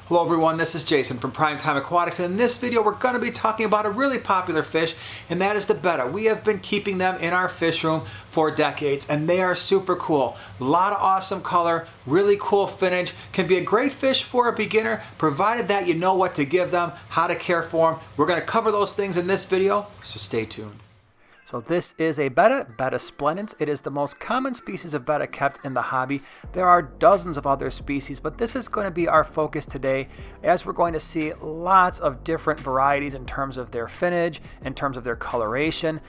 Hello everyone, this is Jason from Primetime Aquatics, and in this video we're going to be talking about a really popular fish, and that is the betta. We have been keeping them in our fish room for decades, and they are super cool. A lot of awesome color, really cool finnage, can be a great fish for a beginner, provided that you know what to give them, how to care for them. We're going to cover those things in this video, so stay tuned. So this is a betta, Betta splendens. It is the most common species of betta kept in the hobby. There are dozens of other species, but this is going to be our focus today, as we're going to see lots of different varieties in terms of their finnage, in terms of their coloration.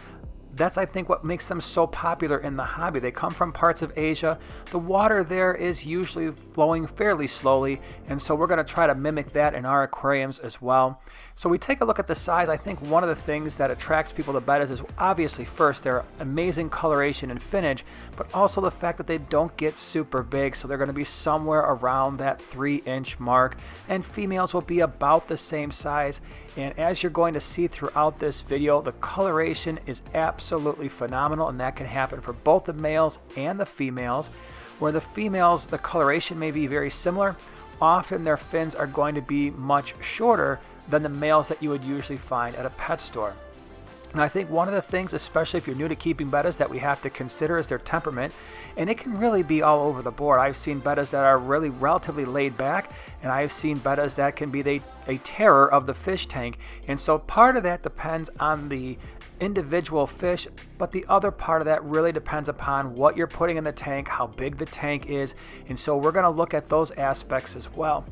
That's, I think, what makes them so popular in the hobby. They come from parts of Asia. The water there is usually flowing fairly slowly, and so we're going to try to mimic that in our aquariums as well. So we take a look at the size. I think one of the things that attracts people to bettas is obviously first their amazing coloration and finnage, but also the fact that they don't get super big. So they're going to be somewhere around that 3-inch mark, and females will be about the same size. And as you're going to see throughout this video, the coloration is absolutely phenomenal, and that can happen for both the males and the females. Where the females, the coloration may be very similar, often their fins are going to be much shorter than the males that you would usually find at a pet store. And I think one of the things, especially if you're new to keeping bettas, that we have to consider is their temperament, and it can really be all over the board. I've seen bettas that are really relatively laid back, and I've seen bettas that can be a terror of the fish tank. And so part of that depends on the individual fish, but the other part of that really depends upon what you're putting in the tank, how big the tank is, and so we're going to look at those aspects as well.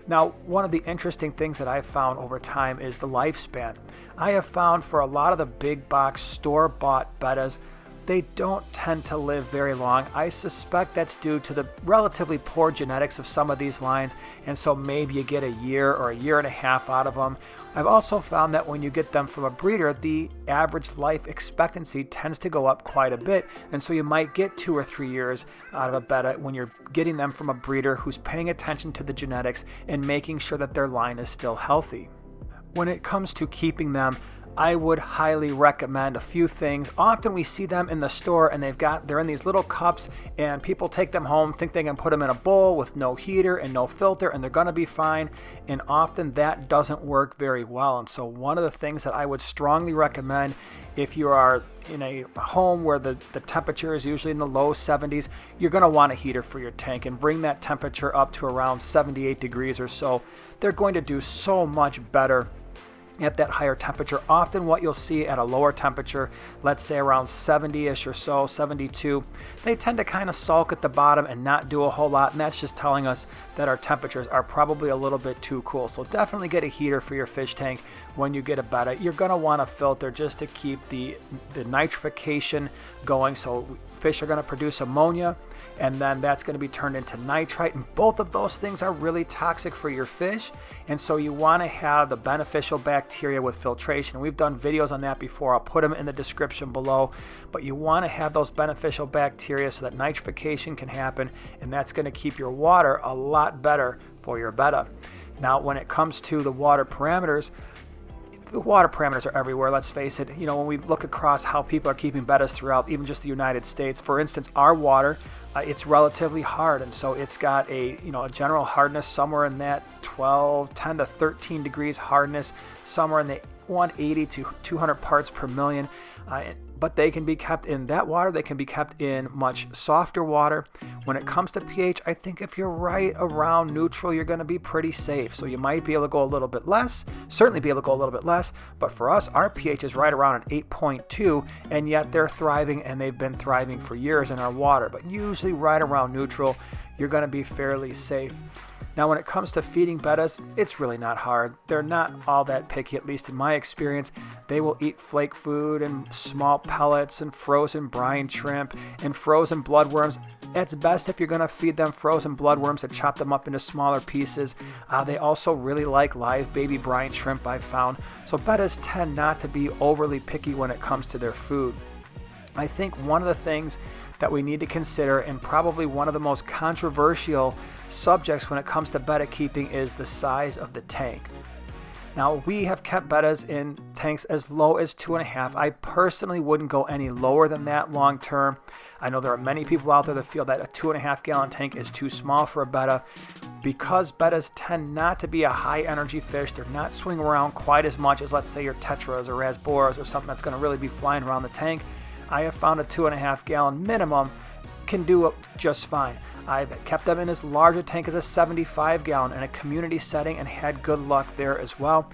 Now, one of the interesting things that I've found over time is the lifespan. I have found for a lot of the big box store-bought bettas, they don't tend to live very long. I suspect that's due to the relatively poor genetics of some of these lines, and so maybe you get a year or a year and a half out of them. I've also found that when you get them from a breeder, the average life expectancy tends to go up quite a bit, and so you might get 2 or 3 years out of a betta when you're getting them from a breeder who's paying attention to the genetics and making sure that their line is still healthy. When it comes to keeping them, I would highly recommend a few things. Often we see them in the store and they're in these little cups, and people take them home, think they can put them in a bowl with no heater and no filter and they're gonna be fine. And often that doesn't work very well. And so one of the things that I would strongly recommend, if you are in a home where the temperature is usually in the low 70s, you're gonna want a heater for your tank and bring that temperature up to around 78 degrees or so. They're going to do so much better at that higher temperature. Often what you'll see at a lower temperature, let's say around 70-ish or so, 72, they tend to kind of sulk at the bottom and not do a whole lot, and that's just telling us that our temperatures are probably a little bit too cool. So definitely get a heater for your fish tank when you get a betta. You're going to want a filter just to keep the nitrification going. So fish are going to produce ammonia, and then that's going to be turned into nitrite, and both of those things are really toxic for your fish. And so you want to have the beneficial bacteria with filtration. We've done videos on that before. I'll put them in the description below, but you want to have those beneficial bacteria so that nitrification can happen, and that's going to keep your water a lot better for your betta. Now, when it comes to the water parameters are everywhere, let's face it. You know, when we look across how people are keeping bettas throughout even just the United States, for instance, our water, it's relatively hard, and so it's got a general hardness somewhere in that 10 to 13 degrees hardness, somewhere in the 180 to 200 parts per million. But they can be kept in that water. They can be kept in much softer water. When it comes to pH, I think if you're right around neutral, you're going to be pretty safe. So you might be able to go a little bit less, certainly be able to go a little bit less. But for us, our pH is right around an 8.2, and yet they're thriving, and they've been thriving for years in our water. But usually right around neutral, you're going to be fairly safe. Now, when it comes to feeding bettas, it's really not hard. They're not all that picky, at least in my experience. They will eat flake food and small pellets and frozen brine shrimp and frozen bloodworms. It's best if you're going to feed them frozen bloodworms to chop them up into smaller pieces. They also really like live baby brine shrimp, I've found. So bettas tend not to be overly picky when it comes to their food. I think one of the things that we need to consider, and probably one of the most controversial subjects when it comes to betta keeping, is the size of the tank. Now, we have kept bettas in tanks as low as 2.5. I personally wouldn't go any lower than that long term. I know there are many people out there that feel that a 2.5 gallon tank is too small for a betta. Because bettas tend not to be a high energy fish, they're not swimming around quite as much as, let's say, your tetras or rasboras or something that's going to really be flying around the tank. I have found a 2.5 gallon minimum can do just fine. I've kept them in as large a tank as a 75 gallon in a community setting and had good luck there as well.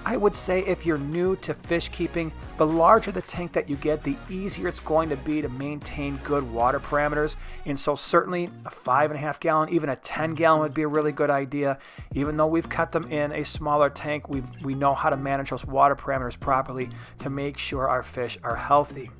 I would say if you're new to fish keeping, the larger the tank that you get, the easier it's going to be to maintain good water parameters. And so certainly a 5.5 gallon, even a 10 gallon would be a really good idea. Even though we've kept them in a smaller tank, we know how to manage those water parameters properly to make sure our fish are healthy.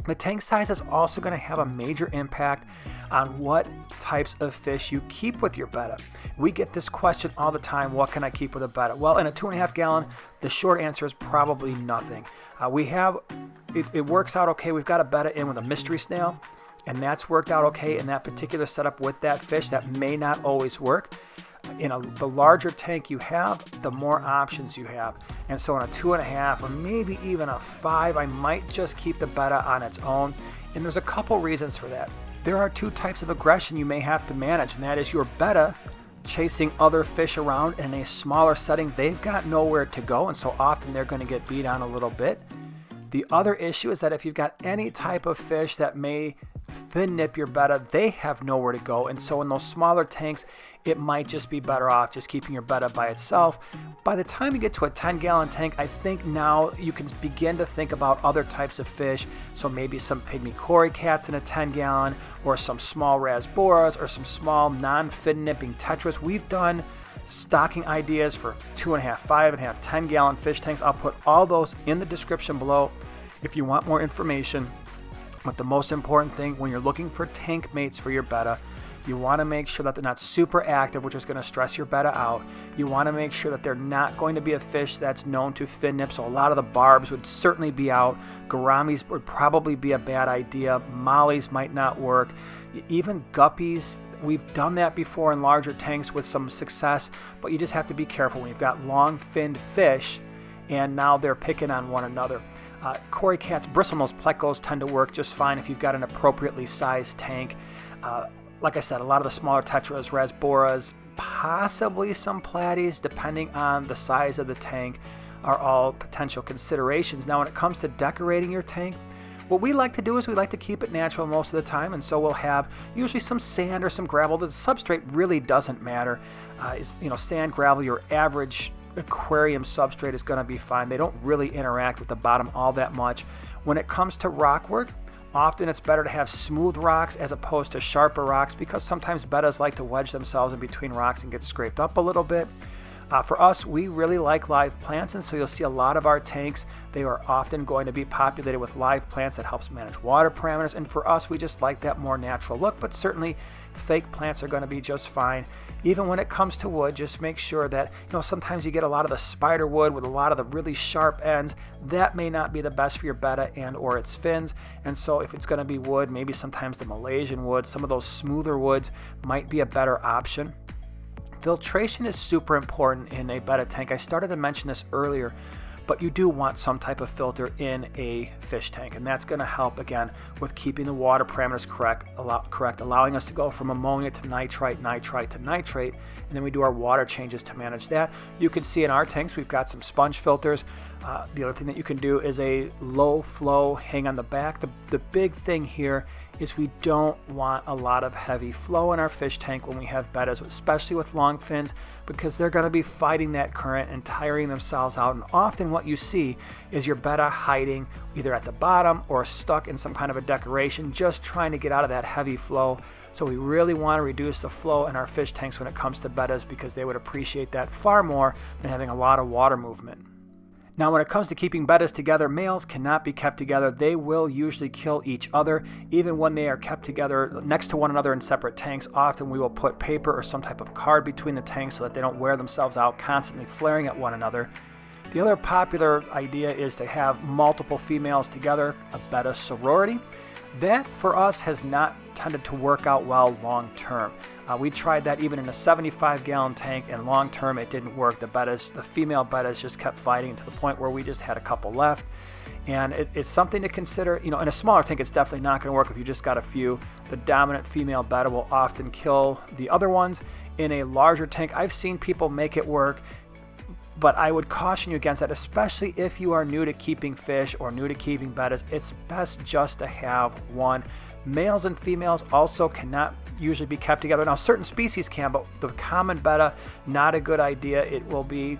The tank size is also going to have a major impact on what types of fish you keep with your betta. We get this question all the time, what can I keep with a betta? Well, in a 2.5 gallon, the short answer is probably nothing. It works out okay. We've got a betta in with a mystery snail, and that's worked out okay in that particular setup with that fish. That may not always work. The larger tank you have, the more options you have. And so in a 2.5 or maybe even a 5, I might just keep the betta on its own. And there's a couple reasons for that. There are two types of aggression you may have to manage, and that is your betta chasing other fish around in a smaller setting. They've got nowhere to go, and so often they're going to get beat on a little bit. The other issue is that if you've got any type of fish that may fin nip your betta, they have nowhere to go. And so in those smaller tanks, it might just be better off just keeping your betta by itself. By the time you get to a 10 gallon tank, I think now you can begin to think about other types of fish. So maybe some pygmy cory cats in a 10 gallon, or some small rasboras, or some small non-fin nipping tetras. We've done stocking ideas for 2.5, 5.5, 10 gallon fish tanks. I'll put all those in the description below if you want more information. But the most important thing when you're looking for tank mates for your betta, you want to make sure that they're not super active, which is going to stress your betta out. You want to make sure that they're not going to be a fish that's known to fin nip, so a lot of the barbs would certainly be out. Gouramis would probably be a bad idea. Mollies might not work. Even guppies, we've done that before in larger tanks with some success, but you just have to be careful when you've got long-finned fish and now they're picking on one another. Cory cats, bristlenose plecos tend to work just fine if you've got an appropriately sized tank. Like I said, a lot of the smaller tetras, rasboras, possibly some platies, depending on the size of the tank, are all potential considerations. Now, when it comes to decorating your tank, what we like to do is we like to keep it natural most of the time, and so we'll have usually some sand or some gravel. The substrate really doesn't matter. Sand, gravel, your average aquarium substrate is going to be fine. They don't really interact with the bottom all that much. When it comes to rock work, often it's better to have smooth rocks as opposed to sharper rocks, because sometimes bettas like to wedge themselves in between rocks and get scraped up a little bit. For us, we really like live plants, and so you'll see a lot of our tanks, they are often going to be populated with live plants. That helps manage water parameters, and for us, we just like that more natural look, but certainly fake plants are going to be just fine. Even when it comes to wood, just make sure that, sometimes you get a lot of the spider wood with a lot of the really sharp ends. That may not be the best for your betta and or its fins. And so if it's going to be wood, maybe sometimes the Malaysian wood, some of those smoother woods might be a better option. Filtration is super important in a betta tank. I started to mention this earlier, but you do want some type of filter in a fish tank, and that's going to help again with keeping the water parameters correct, allowing us to go from ammonia to nitrite, nitrite to nitrate, and then we do our water changes to manage that. You can see in our tanks we've got some sponge filters. The other thing that you can do is a low flow hang on the back. The big thing here is we don't want a lot of heavy flow in our fish tank when we have bettas, especially with long fins, because they're going to be fighting that current and tiring themselves out. And often what you see is your betta hiding either at the bottom or stuck in some kind of a decoration, just trying to get out of that heavy flow. So we really want to reduce the flow in our fish tanks when it comes to bettas, because they would appreciate that far more than having a lot of water movement. Now, when it comes to keeping bettas together, males cannot be kept together. They will usually kill each other. Even when they are kept together next to one another in separate tanks, often we will put paper or some type of card between the tanks so that they don't wear themselves out constantly flaring at one another. The other popular idea is to have multiple females together, a betta sorority. That, for us, has not tended to work out well long term. We tried that even in a 75-gallon tank, and long term it didn't work. The female bettas just kept fighting to the point where we just had a couple left. And it's something to consider. In a smaller tank, it's definitely not going to work if you just got a few. The dominant female betta will often kill the other ones. In a larger tank, I've seen people make it work, but I would caution you against that, especially if you are new to keeping fish or new to keeping bettas. It's best just to have one. Males and females also cannot usually be kept together. Now, certain species can, but the common betta, not a good idea. It will be,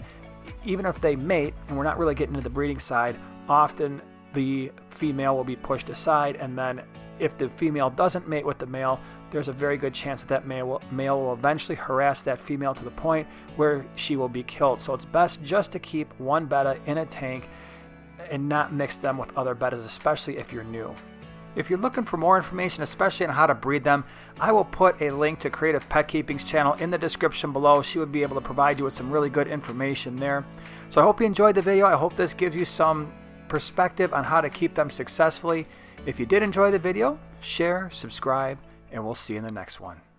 even if they mate, and we're not really getting into the breeding side, often the female will be pushed aside, and then if the female doesn't mate with the male, there's a very good chance that male will eventually harass that female to the point where she will be killed. So it's best just to keep one betta in a tank and not mix them with other bettas, especially if you're new. If you're looking for more information, especially on how to breed them, I will put a link to Creative Pet Keeping's channel in the description below. She would be able to provide you with some really good information there. So I hope you enjoyed the video. I hope this gives you some perspective on how to keep them successfully. If you did enjoy the video, share, subscribe, and we'll see you in the next one.